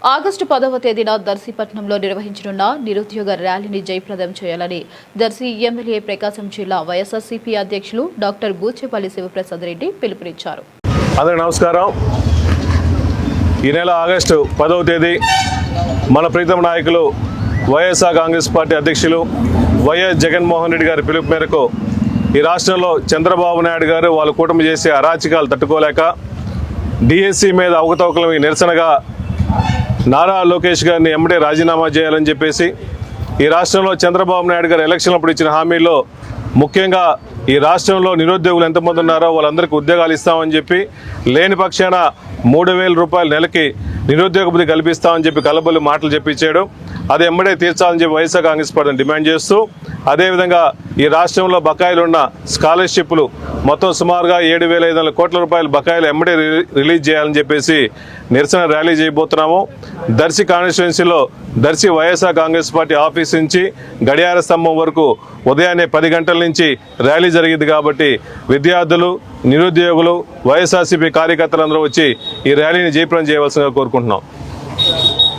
August 10వ తేదీన దర్శిపట్నంలో నిర్వహించనున్న నిరుద్యోగ ర్యాలీని జయప్రదం చేయాలని దర్శి ఎమ్మెల్యే ప్రకాశం జిల్లా వైఎస్ఆర్సీపీ అధ్యక్షులు డాక్టర్ బూచేపల్లి శివప్రసాద్ రెడ్డి పిలుపునిచ్చారు. అందరికీ నమస్కారం. ఈ నెల ఆగస్టు 10వ తేదీ మన ప్రీతమ నాయకులు వైఎస్ఆర్ కాంగ్రెస్ పార్టీ అధ్యక్షులు వైఎస్ జగన్మోహన్ రెడ్డి గారి పిలుపు మేరకు ఈ రాష్ట్రంలో చంద్రబాబు నాయుడు గారు వాళ్ళ కూటమి చేసే అరాచకాలు తట్టుకోలేక డిఎస్సి మీద అవకతవకలకి నిరసనగా నారా లోకేష్ గారిని ఎమ్మటే రాజీనామా చేయాలని చెప్పేసి ఈ రాష్ట్రంలో చంద్రబాబు నాయుడు గారు ఎలక్షన్లప్పుడు ఇచ్చిన హామీల్లో ముఖ్యంగా ఈ రాష్ట్రంలో నిరుద్యోగులు ఎంతమంది ఉన్నారో వాళ్ళందరికీ ఉద్యోగాలు ఇస్తామని చెప్పి లేని పక్షాన 3,000 రూపాయల నెలకి నిరుద్యోగ భృతి కల్పిస్తామని చెప్పి కలబొల్లి మాటలు చెప్పించాడు. అది ఎమ్మడే తీర్చాలని చెప్పి వైఎస్ఆర్ కాంగ్రెస్ పార్టీని డిమాండ్ చేస్తూ అదేవిధంగా ఈ రాష్ట్రంలో బకాయిలు ఉన్న స్కాలర్షిప్లు మొత్తం సుమారుగా 7,500 కోట్ల రూపాయల బకాయిలు ఎమ్మడే రిలీజ్ చేయాలని చెప్పేసి నిరసన ర్యాలీ చేయబోతున్నాము. దర్శి కాన్స్టిట్యున్సీలో దర్శి వైఎస్ఆర్ కాంగ్రెస్ పార్టీ ఆఫీస్ నుంచి గడియార స్తంభం వరకు ఉదయాన్నే 10 గంటల నుంచి ర్యాలీ జరిగింది. కాబట్టి విద్యార్థులు, నిరుద్యోగులు, వైఎస్ఆర్సీపీ కార్యకర్తలందరూ వచ్చి ఈ ర్యాలీని జయప్రదం చేయవలసిందిగా కోరుకుంటున్నాం.